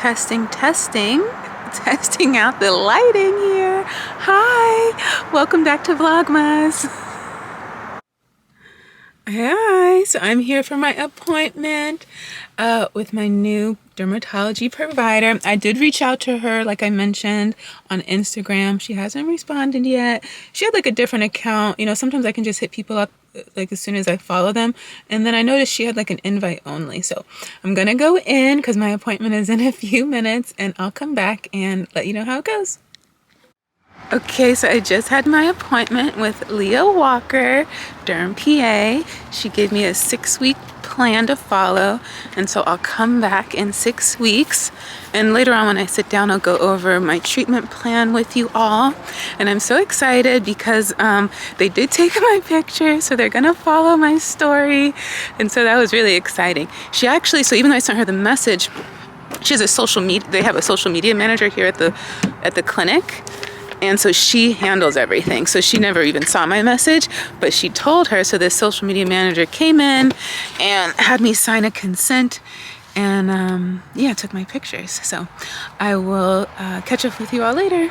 Testing, testing. Testing out the lighting here. Hi, welcome back to Vlogmas. Hi, so I'm here for my appointment with my new dermatology provider. I did reach out to her, like I mentioned, on Instagram. She hasn't responded yet. She had like a different account. You know, sometimes I can just hit people up like as soon as I follow them. And then I noticed she had like an invite only. So I'm gonna go in because my appointment is in a few minutes, and I'll come back and let you know how it goes. Okay, so I just had my appointment with Leah Walker, Derm PA. She gave me a 6-week plan to follow, and so I'll come back in 6 weeks. And later on when I sit down, I'll go over my treatment plan with you all. And I'm so excited because they did take my picture, so they're gonna follow my story. And so that was really exciting. She actually, so even though I sent her the message, she has a social media, they have a social media manager here at the clinic. And so she handles everything. So she never even saw my message, but she told her. So this social media manager came in and had me sign a consent and yeah, took my pictures. So I will catch up with you all later.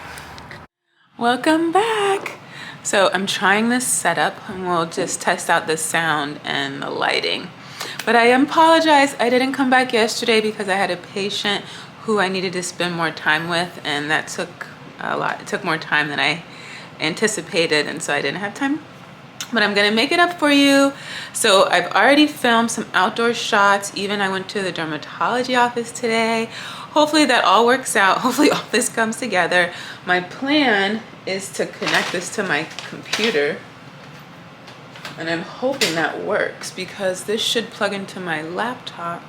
Welcome back. So I'm trying this setup and we'll just test out the sound and the lighting. But I apologize, I didn't come back yesterday because I had a patient who I needed to spend more time with, and that took a lot. It took more time than I anticipated, and so I didn't have time. But I'm gonna make it up for you. So I've already filmed some outdoor shots. Even I went to the dermatology office today. Hopefully that all works out. Hopefully all this comes together. My plan is to connect this to my computer, and I'm hoping that works because this should plug into my laptop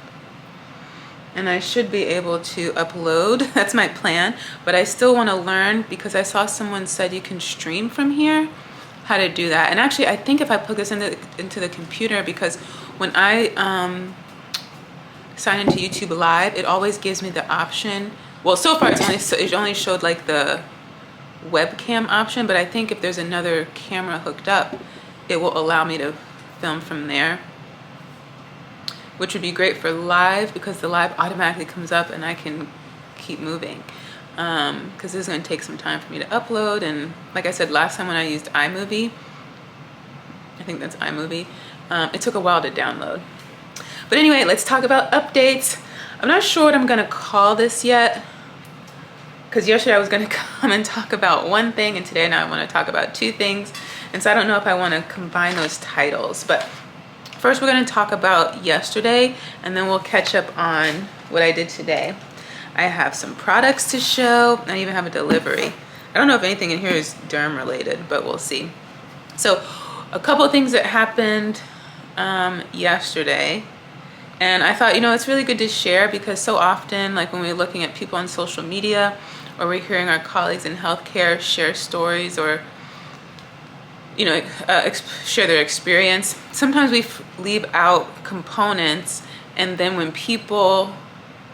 and I should be able to upload. That's my plan, but I still want to learn because I saw someone said you can stream from here, how to do that. And actually I think if I plug this into the computer, because when I sign into YouTube Live, it always gives me the option. Well, so far it only showed like the webcam option, but I think if there's another camera hooked up, it will allow me to film from there, which would be great for live because the live automatically comes up and I can keep moving. Because this is going to take some time for me to upload. And like I said, last time when I used iMovie, I think that's iMovie, it took a while to download. But anyway, let's talk about updates. I'm not sure what I'm going to call this yet, because yesterday I was going to come and talk about one thing, and today now I want to talk about two things. And so I don't know if I want to combine those titles, but first, we're going to talk about yesterday, and then we'll catch up on what I did today. I have some products to show. I even have a delivery. I don't know if anything in here is derm related, but we'll see. So a couple of things that happened yesterday, and I thought, you know, it's really good to share because so often, like when we're looking at people on social media or we're hearing our colleagues in healthcare share stories or you know, share their experience, sometimes we leave out components, and then when people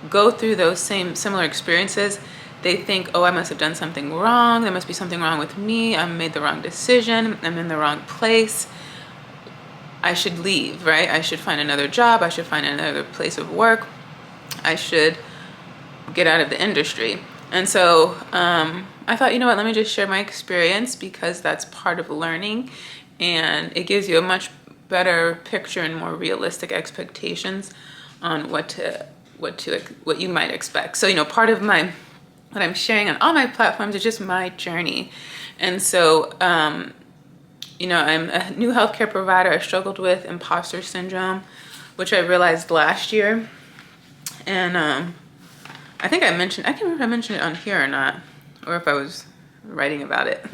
go through those similar experiences, they think, oh, I must have done something wrong, there must be something wrong with me, I made the wrong decision, I'm in the wrong place, I should leave, right? I should find another job, I should find another place of work, I should get out of the industry. And so I thought, you know what, let me just share my experience because that's part of learning, and it gives you a much better picture and more realistic expectations on what you might expect. So, you know, part of what I'm sharing on all my platforms is just my journey. And so, you know, I'm a new healthcare provider. I struggled with imposter syndrome, which I realized last year. And I think I can't remember if I mentioned it on here or not, or if I was writing about it.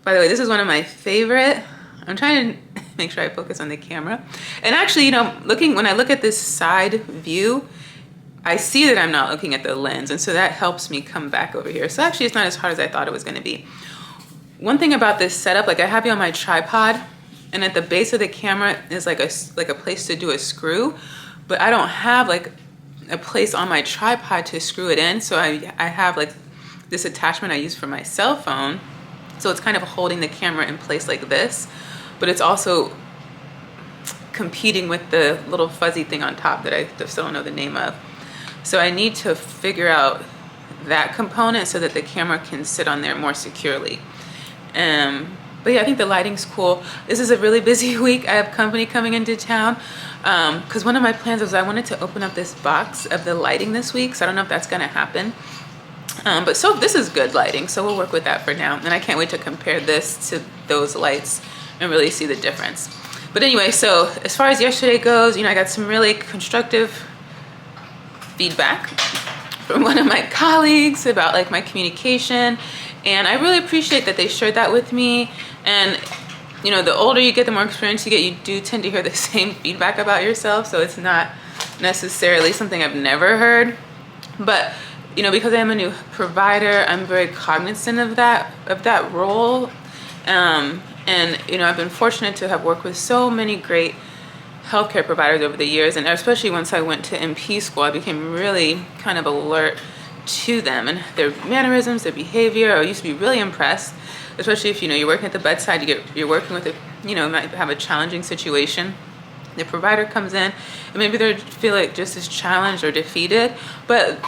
By the way, this is one of my favorite. I'm trying to make sure I focus on the camera. And actually, you know, when I look at this side view, I see that I'm not looking at the lens. And so that helps me come back over here. So actually it's not as hard as I thought it was gonna be. One thing about this setup, like I have you on my tripod, and at the base of the camera is like a place to do a screw, but I don't have like a place on my tripod to screw it in. So I have like this attachment I use for my cell phone. So it's kind of holding the camera in place like this, but it's also competing with the little fuzzy thing on top that I still don't know the name of. So I need to figure out that component so that the camera can sit on there more securely. But yeah, I think the lighting's cool. This is a really busy week. I have company coming into town because one of my plans was I wanted to open up this box of the lighting this week, so I don't know if that's gonna happen. But so this is good lighting, so we'll work with that for now. And I can't wait to compare this to those lights and really see the difference. But anyway, so as far as yesterday goes, I got some really constructive feedback from one of my colleagues about like my communication, and I really appreciate that they shared that with me. And the older you get, the more experience you get, you do tend to hear the same feedback about yourself, so it's not necessarily something I've never heard. But because I am a new provider, I'm very cognizant of that role. And I've been fortunate to have worked with so many great healthcare providers over the years, and especially once I went to MP school, I became really kind of alert to them and their mannerisms, their behavior. I used to be really impressed, especially if you're working at the bedside, you're working with might have a challenging situation. The provider comes in and maybe they feel like just as challenged or defeated, but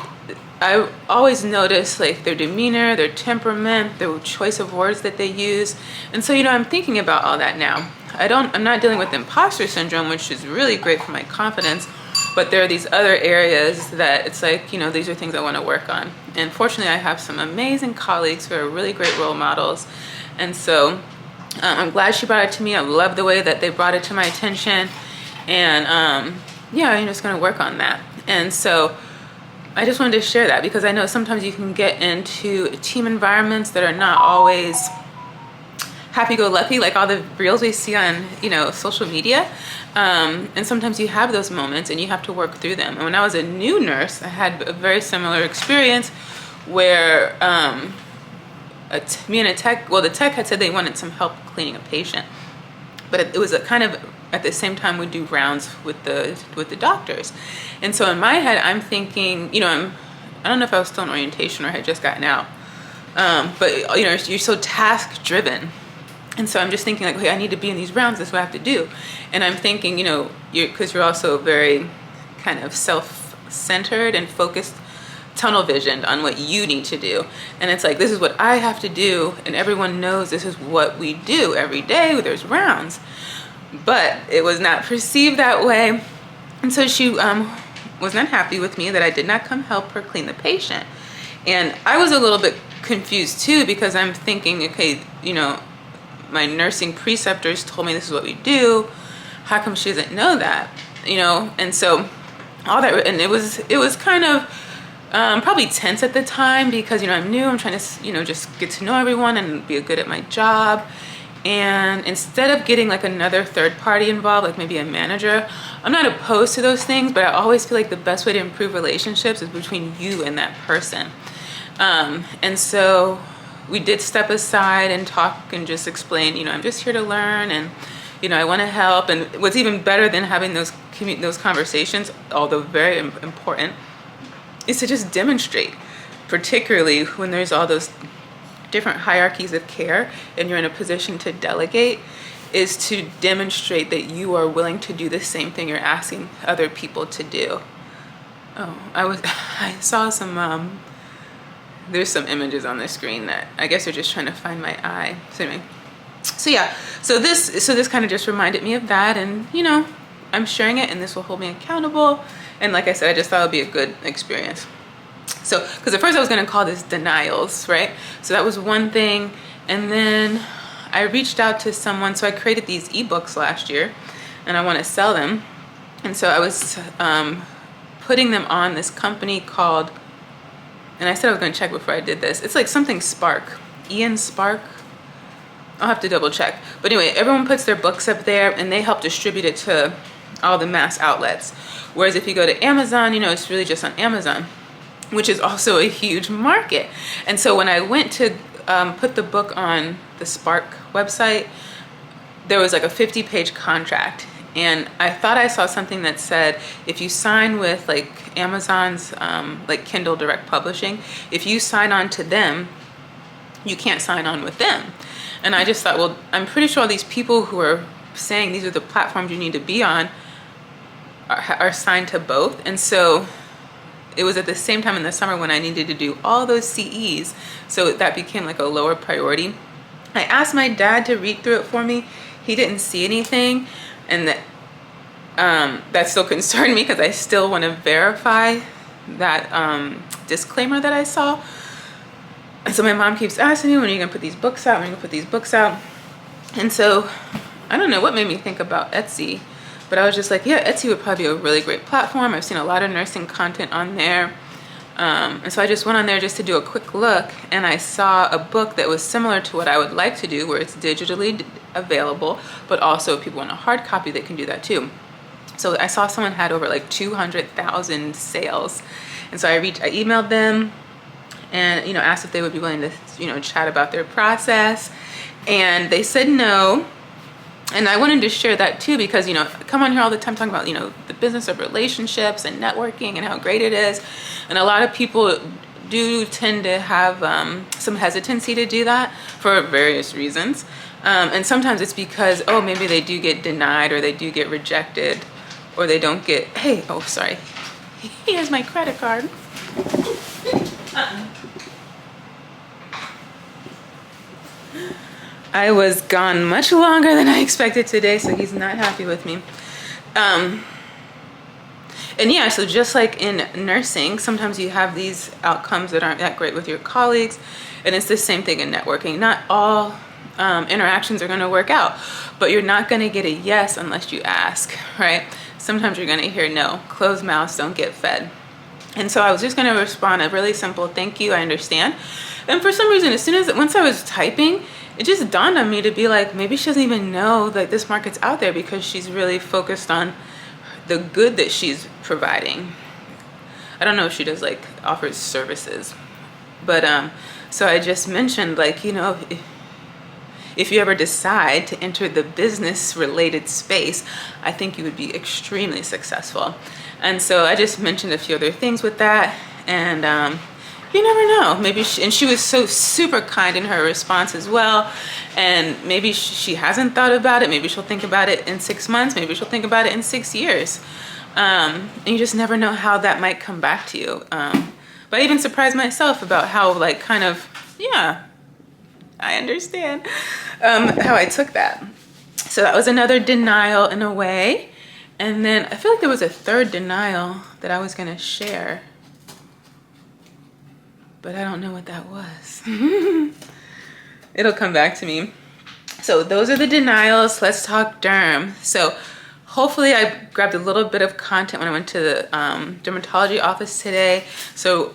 I always notice like their demeanor, their temperament, their choice of words that they use. And so I'm thinking about all that now. I'm not dealing with imposter syndrome, which is really great for my confidence, but there are these other areas that it's like, these are things I want to work on. And fortunately, I have some amazing colleagues who are really great role models. And so I'm glad she brought it to me. I love the way that they brought it to my attention. And I'm just going to work on that. And so I just wanted to share that because I know sometimes you can get into team environments that are not always happy-go-lucky, like all the reels we see on social media, and sometimes you have those moments and you have to work through them. And when I was a new nurse, I had a very similar experience where me and the tech had said they wanted some help cleaning a patient, but it was a kind of at the same time we do rounds with the doctors. And so in my head I'm thinking, I don't know if I was still in orientation or had just gotten out, but you're so task driven. And so I'm just thinking like, okay, I need to be in these rounds, that's what I have to do. And I'm thinking, because you're also very kind of self-centered and focused, tunnel visioned on what you need to do. And it's like, this is what I have to do, and everyone knows this is what we do every day, there's rounds. But it was not perceived that way. And so she was not happy with me that I did not come help her clean the patient. And I was a little bit confused too, because I'm thinking, okay, my nursing preceptors told me this is what we do. How come she doesn't know that? And so all that, and it was kind of probably tense at the time because I'm new. I'm trying to just get to know everyone and be good at my job. And instead of getting like another third party involved, like maybe a manager, I'm not opposed to those things, but I always feel like the best way to improve relationships is between you and that person. And so we did step aside and talk and just explain, I'm just here to learn, and I want to help. And what's even better than having those conversations, although very important, is to just demonstrate, particularly when there's all those different hierarchies of care and you're in a position to delegate, is to demonstrate that you are willing to do the same thing you're asking other people to do. Oh, I saw some there's some images on the screen that I guess are just trying to find my eye. So anyway, so this kind of just reminded me of that, and I'm sharing it, and this will hold me accountable. And like I said, I just thought it would be a good experience. So, because at first I was going to call this denials, right? So that was one thing. And then I reached out to someone. So I created these ebooks last year and I want to sell them. And so I was putting them on this company called, and I said I was going to check before I did this. It's like something Spark, Ian Spark. I'll have to double check. But anyway, everyone puts their books up there and they help distribute it to all the mass outlets. Whereas if you go to Amazon, it's really just on Amazon, which is also a huge market. And so when I went to put the book on the Spark website, there was like a 50-page contract. And I thought I saw something that said, if you sign with like Amazon's like Kindle Direct Publishing, if you sign on to them, you can't sign on with them. And I just thought, well, I'm pretty sure all these people who are saying these are the platforms you need to be on are signed to both. And so it was at the same time in the summer when I needed to do all those CEs. So that became like a lower priority. I asked my dad to read through it for me. He didn't see anything, and that still concerned me because I still want to verify that disclaimer that I saw. And so my mom keeps asking me, when are you gonna put these books out? When are you gonna put these books out? And so I don't know what made me think about Etsy, but I was just like, yeah, Etsy would probably be a really great platform. I've seen a lot of nursing content on there. And so I just went on there just to do a quick look, and I saw a book that was similar to what I would like to do, where it's digitally available, but also if people want a hard copy, they can do that too. So I saw someone had over like 200,000 sales. And so I emailed them and, you know, asked if they would be willing to, you know, chat about their process. And they said no. And I wanted to share that too, because, you know, I come on here all the time talking about, you know, the business of relationships and networking and how great it is. And a lot of people do tend to have some hesitancy to do that for various reasons. And sometimes it's because, oh, maybe they do get denied, or they do get rejected, or they don't get, hey, oh, sorry. Here's my credit card. I was gone much longer than I expected today, so he's not happy with me. And yeah, so just like in nursing, sometimes you have these outcomes that aren't that great with your colleagues, and it's the same thing in networking. Not all interactions are gonna work out, but you're not gonna get a yes unless you ask, right? Sometimes you're gonna hear no. Closed mouths don't get fed. And so I was just gonna respond a really simple thank you, I understand. And for some reason, once I was typing, it just dawned on me to be like, maybe she doesn't even know that this market's out there, because she's really focused on the good that she's providing. I don't know if she does like offers services, but so I just mentioned, like, you know, if you ever decide to enter the business related space, I think you would be extremely successful. And so I just mentioned a few other things with that, and you never know, maybe she was so super kind in her response as well. And maybe she hasn't thought about it. Maybe she'll think about it in 6 months. Maybe she'll think about it in 6 years. And you just never know how that might come back to you. But I even surprised myself about how, like, kind of, yeah, I understand how I took that. So that was another denial in a way. And then I feel like there was a third denial that I was gonna share, but I don't know what that was. It'll come back to me. So those are the denials. Let's talk derm. So hopefully I grabbed a little bit of content when I went to the dermatology office today. So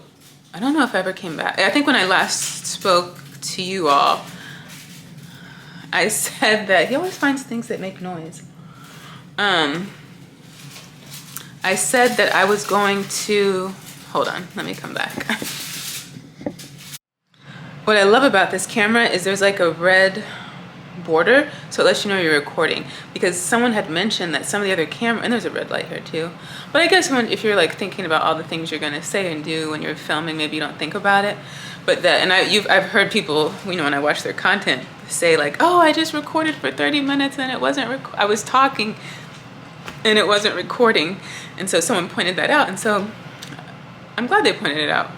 I don't know if I ever came back. I think when I last spoke to you all, I said that he always finds things that make noise. I said that I was going to, hold on, let me come back. What I love about this camera is there's like a red border, so it lets you know you're recording, because someone had mentioned that some of the other camera, and there's a red light here too, but I guess if you're like thinking about all the things you're gonna say and do when you're filming, maybe you don't think about it. But that, and I've heard people, you know, when I watch their content, say like, oh, I just recorded for 30 minutes and it wasn't, I was talking and it wasn't recording. And so someone pointed that out, and so I'm glad they pointed it out.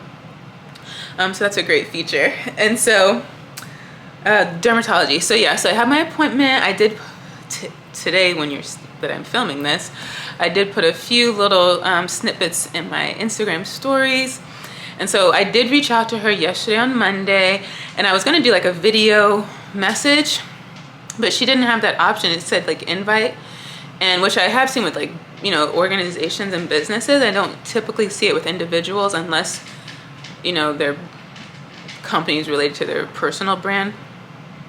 So that's a great feature. And so dermatology. So yeah, so I have my appointment. I did today that I'm filming this, I did put a few little snippets in my Instagram stories. And so I did reach out to her yesterday on Monday, and I was gonna do like a video message, but she didn't have that option. It said like invite, and which I have seen with like, you know, organizations and businesses. I don't typically see it with individuals unless, you know, their company is related to their personal brand.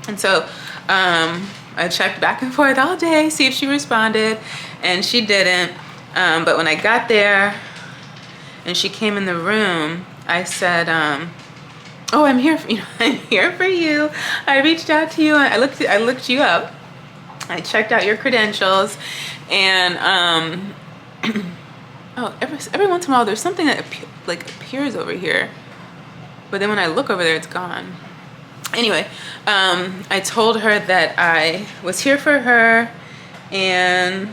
And so I checked back and forth all day, see if she responded, and she didn't. But when I got there and she came in the room, I said, oh, I'm here for you. I'm here for you. I reached out to you. I looked you up. I checked out your credentials, and oh, every once in a while there's something that appears over here, but then when I look over there, it's gone. Anyway, I told her that I was here for her, and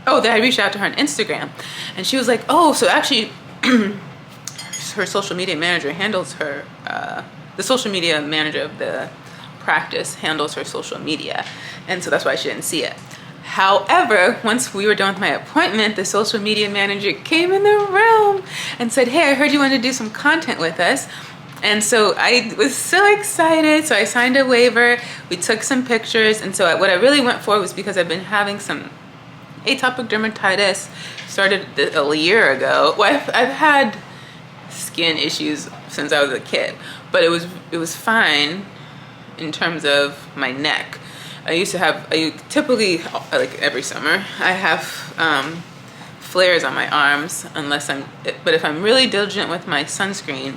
that I reached out to her on Instagram, and she was like, oh, so actually her social media manager handles her, the social media manager of the practice handles her social media. And so that's why she didn't see it. However, once we were done with my appointment, the social media manager came in the room and said, hey, I heard you wanted to do some content with us. And so I was so excited. So I signed a waiver. We took some pictures. And so what I really went for was because I've been having some atopic dermatitis, started a year ago. Well, I've had skin issues since I was a kid, but it was fine in terms of my neck. I typically, like every summer, I have flares on my arms but if I'm really diligent with my sunscreen,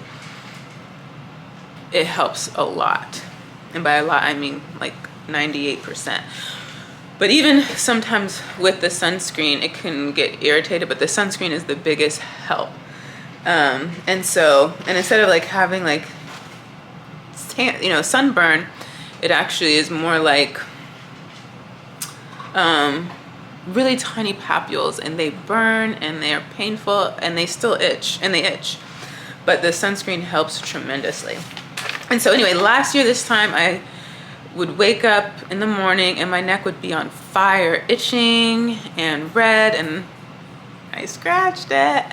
it helps a lot. And by a lot, I mean like 98%. But even sometimes with the sunscreen, it can get irritated, but the sunscreen is the biggest help. And instead of like having like, sunburn, it actually is more like really tiny papules, and they burn and they are painful and they still itch, but the sunscreen helps tremendously. And so anyway, last year this time I would wake up in the morning and my neck would be on fire, itching and red, and I scratched it.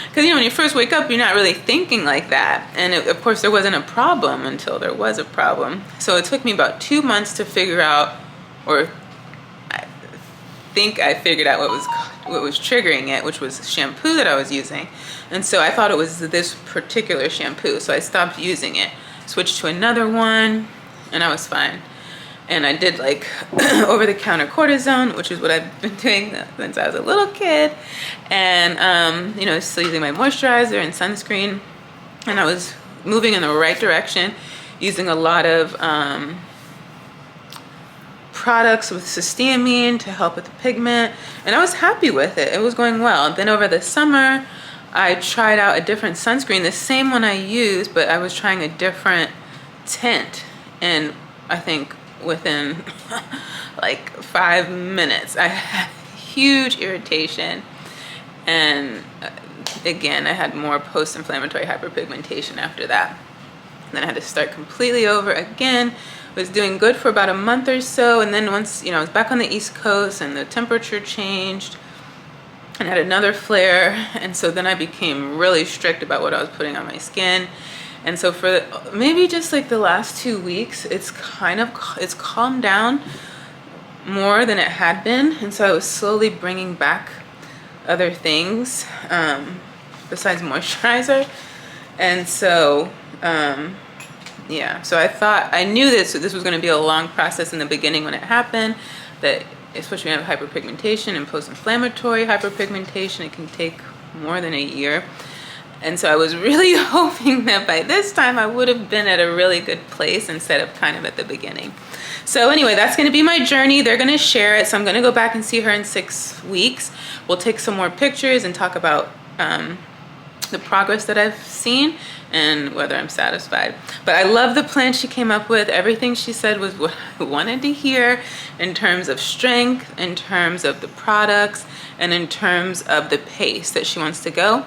Because when you first wake up, you're not really thinking like that. And of course there wasn't a problem until there was a problem. So it took me about 2 months to figure out, or I think I figured out what was triggering it, which was shampoo that I was using. And so I thought it was this particular shampoo. So I stopped using it, switched to another one, and I was fine. And I did like over-the-counter cortisone, which is what I've been doing since I was a little kid. And, still using my moisturizer and sunscreen. And I was moving in the right direction, using a lot of products with cysteamine to help with the pigment. And I was happy with it. It was going well. Then over the summer, I tried out a different sunscreen, the same one I used, but I was trying a different tint. And I think within like 5 minutes, I had huge irritation. And again, I had more post-inflammatory hyperpigmentation after that. Then I had to start completely over again. Was doing good for about a month or so. And then once, I was back on the East Coast and the temperature changed and had another flare. And so then I became really strict about what I was putting on my skin. And so for maybe just like the last 2 weeks, it's calmed down more than it had been. And so I was slowly bringing back other things besides moisturizer. And so, so I knew this was going to be a long process in the beginning when it happened, that especially when you have hyperpigmentation and post-inflammatory hyperpigmentation, it can take more than a year. And so I was really hoping that by this time I would have been at a really good place instead of kind of at the beginning. So anyway, that's going to be my journey. They're going to share it. So I'm going to go back and see her in 6 weeks. We'll take some more pictures and talk about the progress that I've seen and whether I'm satisfied. But I love the plan she came up with. Everything she said was what I wanted to hear in terms of strength, in terms of the products, and in terms of the pace that she wants to go.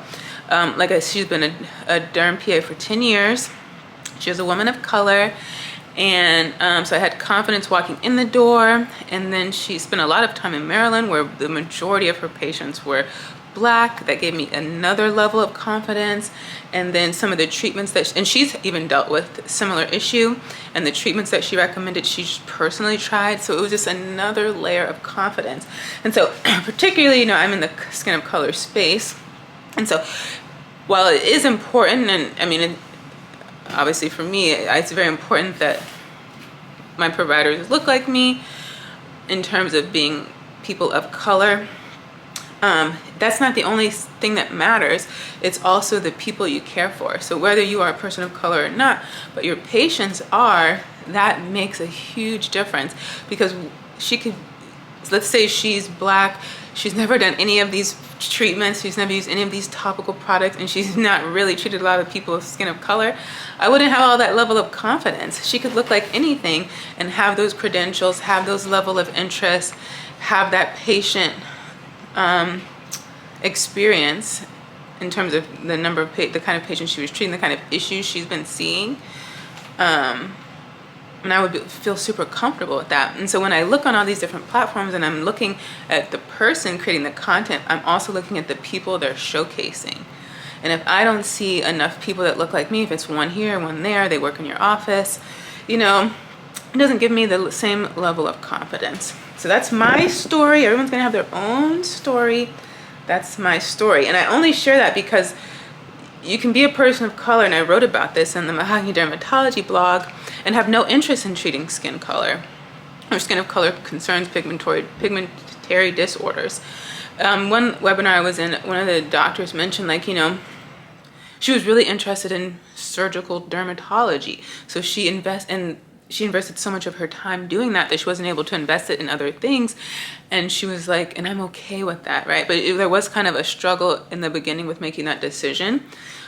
She's been a derm PA for 10 years. She was a woman of color. And so I had confidence walking in the door. And then she spent a lot of time in Maryland, where the majority of her patients were Black. That gave me another level of confidence. And then some of the treatments and she's even dealt with similar issue, and the treatments that she recommended, she personally tried. So it was just another layer of confidence. And so particularly, I'm in the skin of color space. And so while it is important, and obviously for me, it's very important that my providers look like me in terms of being people of color. That's not the only thing that matters. It's also the people you care for. So whether you are a person of color or not, but your patients are, that makes a huge difference. Because let's say she's Black, she's never done any of these treatments, she's never used any of these topical products, and she's not really treated a lot of people with skin of color, I wouldn't have all that level of confidence. She could look like anything and have those credentials, have those level of interest, have that patient experience, in terms of the number of the kind of patients she was treating, the kind of issues she's been seeing. And I would feel super comfortable with that. And so when I look on all these different platforms and I'm looking at the person creating the content, I'm also looking at the people they're showcasing. And if I don't see enough people that look like me, if it's one here, one there, they work in your office, you know, it doesn't give me the same level of confidence. So that's my story. Everyone's gonna have their own story. That's my story. And I only share that because you can be a person of color, and I wrote about this in the Mahogany Dermatology blog, and have no interest in treating skin color or skin of color concerns, pigmentary disorders. One webinar I was in, one of the doctors mentioned, like, you know, she was really interested in surgical dermatology. So she invested so much of her time doing that she wasn't able to invest it in other things. And she was like, and I'm okay with that, right? But there was kind of a struggle in the beginning with making that decision.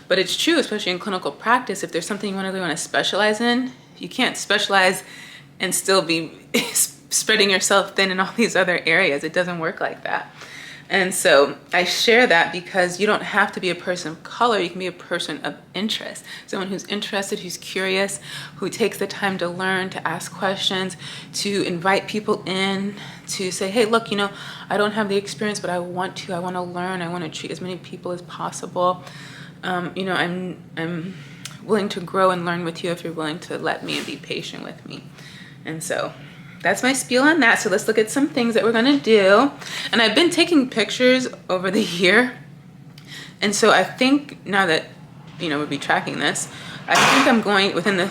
But it's true, especially in clinical practice, if there's something you really want to specialize in, you can't specialize and still be spreading yourself thin in all these other areas. It doesn't work like that. And so I share that because you don't have to be a person of color. You can be a person of interest. Someone who's interested, who's curious, who takes the time to learn, to ask questions, to invite people in, to say, hey, look, you know, I don't have the experience, but I want to learn. I want to treat as many people as possible. You know, I'm willing to grow and learn with you if you're willing to let me and be patient with me. And so that's my spiel on that. So let's look at some things that we're gonna do. And I've been taking pictures over the year. And so I think now that, you know, we'll be tracking this, I think I'm going within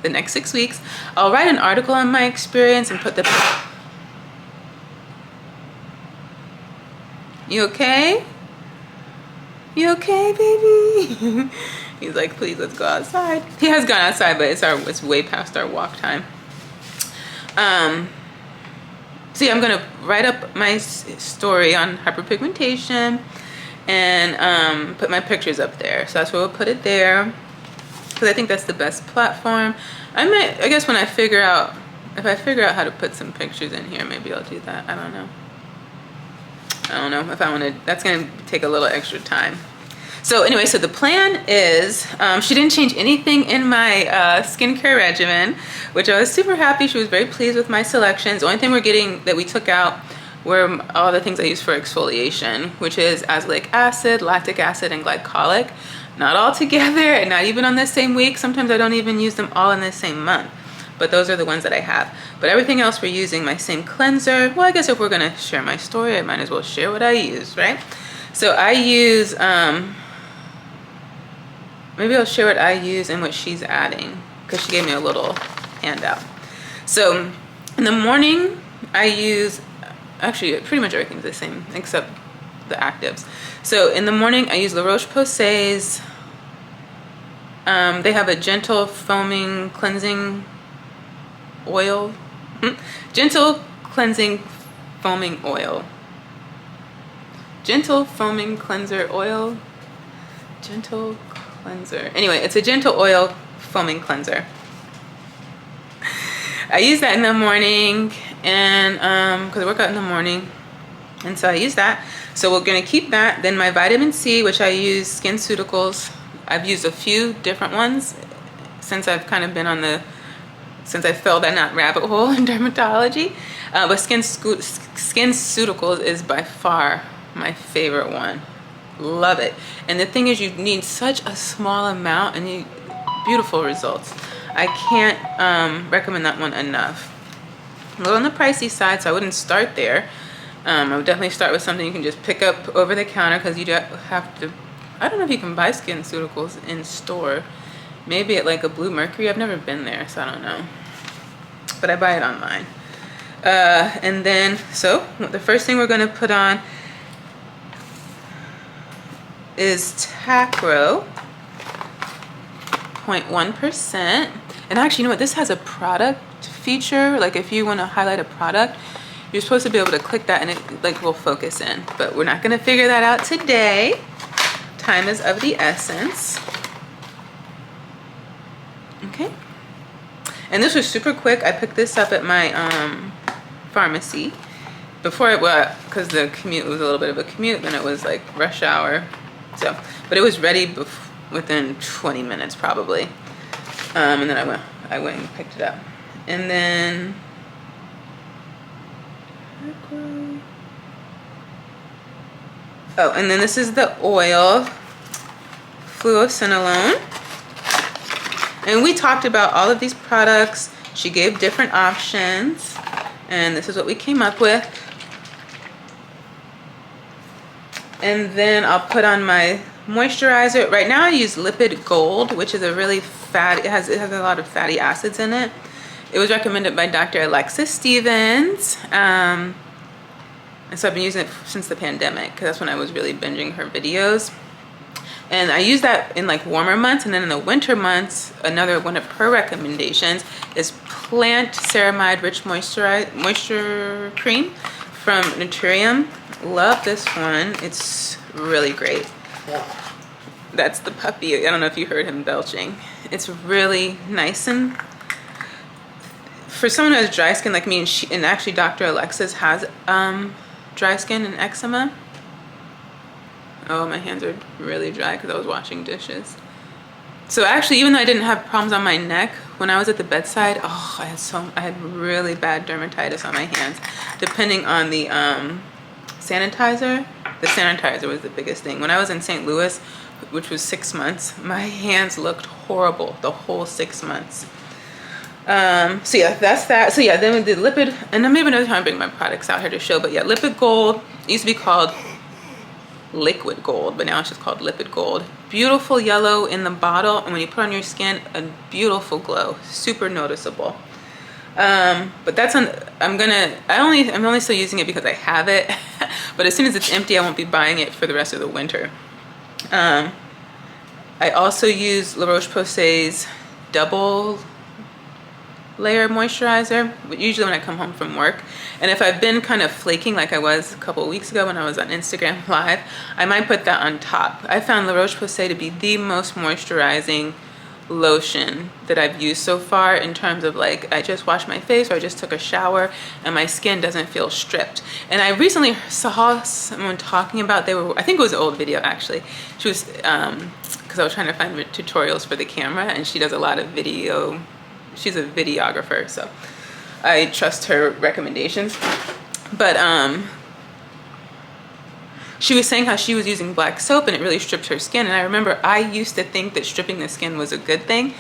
the next 6 weeks, I'll write an article on my experience and put the, you okay? You okay, baby? He's like, please, let's go outside. He has gone outside, but it's way past our walk time. So yeah, I'm gonna write up my story on hyperpigmentation and put my pictures up there. So that's where we'll put it there, because I think that's the best platform. I guess when I figure out, if I figure out how to put some pictures in here, maybe I'll do that. I don't know if I want to. That's gonna take a little extra time. So anyway, so the plan is, she didn't change anything in my skincare regimen, which I was super happy. She was very pleased with my selections. The only thing that we took out were all the things I use for exfoliation, which is azelaic acid, lactic acid, and glycolic. Not all together and not even on the same week. Sometimes I don't even use them all in the same month, but those are the ones that I have. But everything else we're using my same cleanser. Well, I guess if we're gonna share my story, I might as well share what I use, right? So I use, maybe I'll share what I use and what she's adding, because she gave me a little handout. So in the morning, I use, actually pretty much everything's the same except the actives. So in the morning, I use La Roche-Posay's. They have a gentle foaming cleansing oil. Gentle cleansing foaming oil. Gentle foaming cleanser oil. Gentle cleanser. Anyway, it's a gentle oil foaming cleanser. I use that in the morning, and because I work out in the morning, and so I use that. So we're gonna keep that. Then my vitamin C, which I use SkinCeuticals. I've used a few different ones since I've kind of been on since I fell down that rabbit hole in dermatology. But SkinCeuticals is by far my favorite one. Love it. And the thing is, you need such a small amount and you beautiful results. I can't recommend that one enough. A little on the pricey side, so I wouldn't start there. I would definitely start with something you can just pick up over the counter, because you do have to, I don't know if you can buy SkinCeuticals in store. Maybe at like a Blue Mercury. I've never been there, so I don't know. But I buy it online. And then, so the first thing we're gonna put on is Tacro, 0.1%. And actually, you know what? This has a product feature. Like if you want to highlight a product, you're supposed to be able to click that and it like will focus in. But we're not going to figure that out today. Time is of the essence. Okay. And this was super quick. I picked this up at my pharmacy before it was, because the commute was a little bit of a commute. Then it was like rush hour. So, but it was ready within 20 minutes probably. And then I went and picked it up. And then, oh, and then this is the oil, fluocinolone. And we talked about all of these products. She gave different options, and this is what we came up with. And then I'll put on my moisturizer. Right now I use Lipid Gold, which is a really fat, it has a lot of fatty acids in it. It was recommended by Dr. Alexis Stevens. And so I've been using it since the pandemic, because that's when I was really binging her videos. And I use that in like warmer months, and then in the winter months, another one of her recommendations is Plant Ceramide Rich Moisture Cream from Naturium. Love this one. It's really great. That's the puppy. I don't know if you heard him belching. It's really nice, and for someone who has dry skin like me, and actually Dr. Alexis has dry skin and eczema. Oh, my hands are really dry because I was washing dishes. So actually, even though I didn't have problems on my neck, when I was at the bedside, oh, I had really bad dermatitis on my hands. Depending on the sanitizer, the sanitizer was the biggest thing. When I was in St. Louis, which was 6 months, my hands looked horrible the whole 6 months. So yeah, that's that. So yeah, then we did Lipid, and then maybe another time I bring my products out here to show, but yeah, Lipid Gold. It used to be called Liquid Gold, but now it's just called Lipid Gold. Beautiful yellow in the bottle, and when you put on your skin, a beautiful glow, super noticeable. But that's on. I'm only still using it because I have it, but as soon as it's empty, I won't be buying it for the rest of the winter. I also use La Roche-Posay's double layer moisturizer, but usually when I come home from work. And if I've been kind of flaking like I was a couple of weeks ago when I was on Instagram Live, I might put that on top. I found La Roche-Posay to be the most moisturizing lotion that I've used so far, in terms of like, I just washed my face or I just took a shower and my skin doesn't feel stripped. And I recently saw someone talking about, I think it was an old video actually. She was, because I was trying to find tutorials for the camera, and she does a lot of video. She's a videographer, so I trust her recommendations. But she was saying how she was using black soap and it really stripped her skin. And I remember I used to think that stripping the skin was a good thing,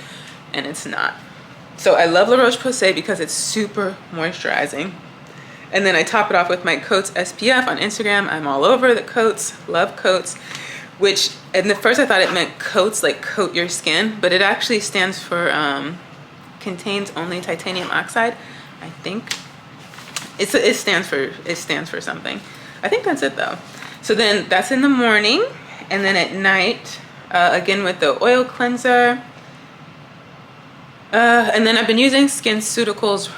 and it's not. So I love La Roche-Posay because it's super moisturizing. And then I top it off with my Coats SPF on Instagram. I'm all over the Coats, love Coats, which at first I thought it meant coats, like coat your skin, but it actually stands for, contains only titanium oxide, I think. It stands for something. I think that's it though. So then that's in the morning, and then at night, again with the oil cleanser. And then I've been using SkinCeuticals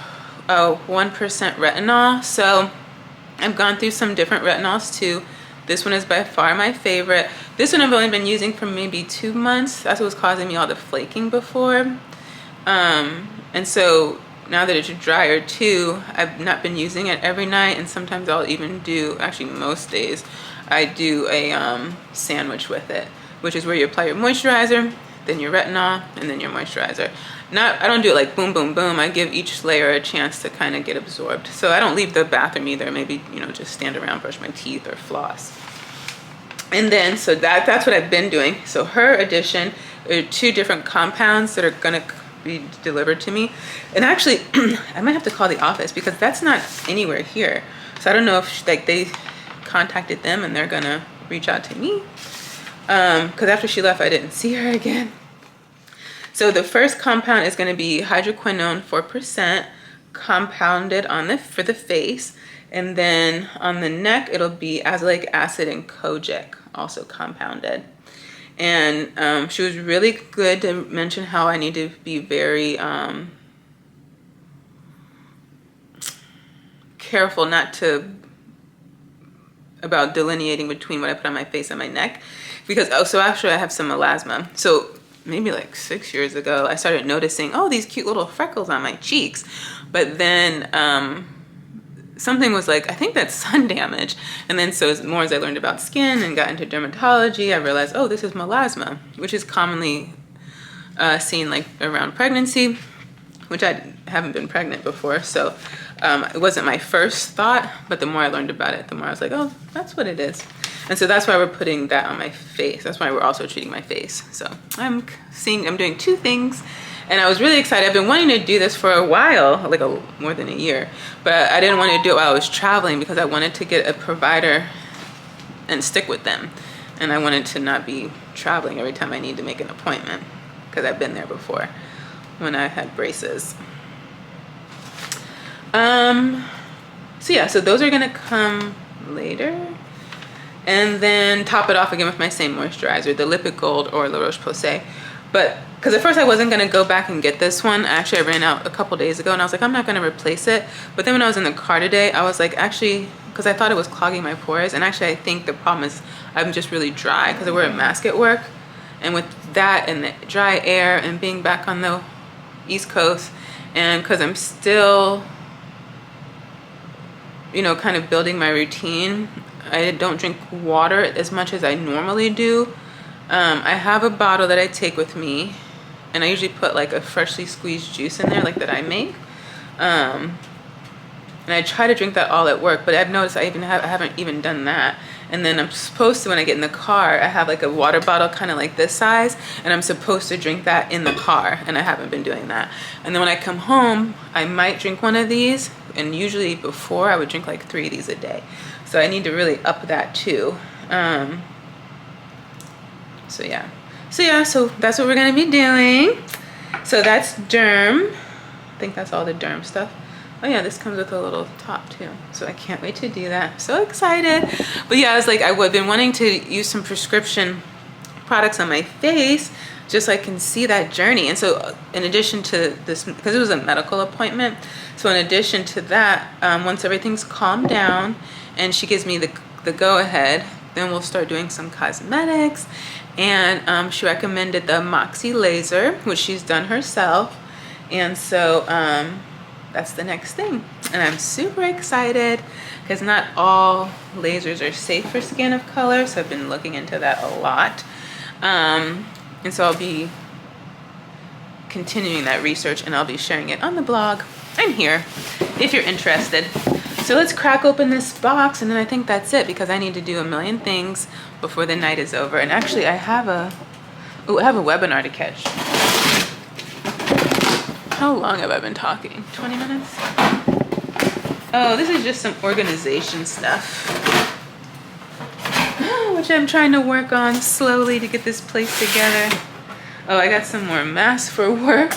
1% retinol. So I've gone through some different retinols too. This one is by far my favorite. This one I've only been using for maybe 2 months. That's what was causing me all the flaking before. And so now that it's drier too, I've not been using it every night, and sometimes I'll even do, actually most days, I do a sandwich with it, which is where you apply your moisturizer, then your retinol, and then your moisturizer. I don't do it like boom, boom, boom. I give each layer a chance to kind of get absorbed. So I don't leave the bathroom either. Maybe, just stand around, brush my teeth or floss. And then, so that's what I've been doing. So her addition are 2 different compounds that are gonna be delivered to me. And actually, I might have to call the office because that's not anywhere here. So I don't know if they contacted them and they're gonna reach out to me. Because after she left, I didn't see her again. So the first compound is gonna be hydroquinone 4% compounded for the face. And then on the neck, it'll be azelaic acid and kojic, also compounded. And she was really good to mention how I need to be very careful about delineating between what I put on my face and my neck. Because, so actually I have some melasma. So maybe like 6 years ago, I started noticing, these cute little freckles on my cheeks. But then something was like, I think that's sun damage. And then so as more as I learned about skin and got into dermatology, I realized, oh, this is melasma, which is commonly seen like around pregnancy, which I haven't been pregnant before. So it wasn't my first thought, but the more I learned about it, the more I was like, oh, that's what it is. And so that's why we're putting that on my face. That's why we're also treating my face. So I'm doing 2 things. And I was really excited. I've been wanting to do this for a while, like more than a year, but I didn't want to do it while I was traveling because I wanted to get a provider and stick with them. And I wanted to not be traveling every time I need to make an appointment, because I've been there before when I had braces. So yeah, so those are gonna come later. And then top it off again with my same moisturizer, the Lipid Gold or La Roche-Posay. But because at first I wasn't gonna go back and get this one. Actually, I ran out a couple days ago and I was like, I'm not gonna replace it. But then when I was in the car today, I was like, actually, because I thought it was clogging my pores. And actually I think the problem is I'm just really dry because I wear a mask at work. And with that and the dry air and being back on the East Coast, and because I'm still, you know, kind of building my routine, I don't drink water as much as I normally do. I have a bottle that I take with me, and I usually put like a freshly squeezed juice in there, like that I make. And I try to drink that all at work, but I've noticed I haven't even done that. And then I'm supposed to, when I get in the car, I have like a water bottle kind of like this size, and I'm supposed to drink that in the car, and I haven't been doing that. And then when I come home, I might drink one of these, and usually before I would drink like 3 of these a day. So I need to really up that too. So that's what we're gonna be doing. So that's Derm. I think that's all the Derm stuff. Oh yeah, this comes with a little top too. So I can't wait to do that. So excited. But yeah, I was like, I've been wanting to use some prescription products on my face just so I can see that journey. And so in addition to this, because it was a medical appointment, so in addition to that, once everything's calmed down and she gives me the go-ahead, then we'll start doing some cosmetics. And she recommended the Moxie laser, which she's done herself. And so that's the next thing. And I'm super excited because not all lasers are safe for skin of color. So I've been looking into that a lot. And so I'll be continuing that research, and I'll be sharing it on the blog and here if you're interested. So let's crack open this box, and then I think that's it because I need to do a million things before the night is over. And actually I have a webinar to catch. How long have I been talking? 20 minutes? Oh, this is just some organization stuff, which I'm trying to work on slowly to get this place together. Oh, I got some more masks for work.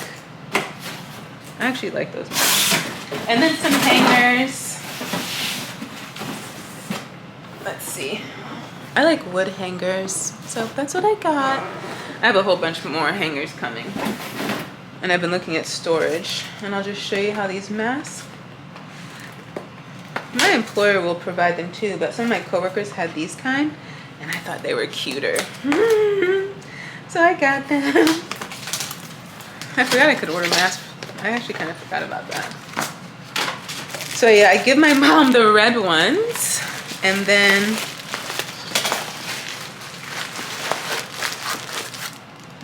I actually like those masks. And then some hangers. Let's see. I like wood hangers, so that's what I got. I have a whole bunch more hangers coming. And I've been looking at storage, and I'll just show you how these masks. My employer will provide them too, but some of my coworkers had these kind, and I thought they were cuter. So I got them. I forgot I could order masks. I actually kind of forgot about that. So yeah, I give my mom the red ones, and then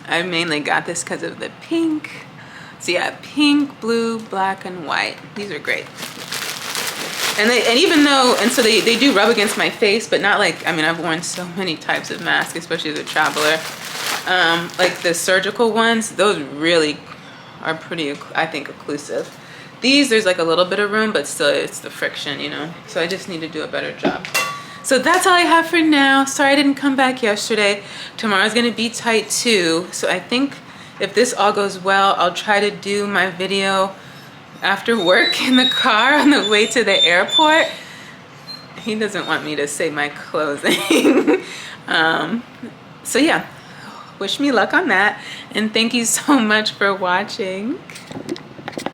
I mainly got this because of the pink. So yeah, pink, blue, black, and white. These are great. And so they do rub against my face, but not like, I mean, I've worn so many types of masks, especially as a traveler. Like the surgical ones, those really are pretty, I think, occlusive. These, there's like a little bit of room, but still it's the friction, you know? So I just need to do a better job. So that's all I have for now. Sorry I didn't come back yesterday. Tomorrow's gonna be tight too. So I think if this all goes well, I'll try to do my video after work in the car on the way to the airport. He doesn't want me to say my closing. So yeah, wish me luck on that. And thank you so much for watching.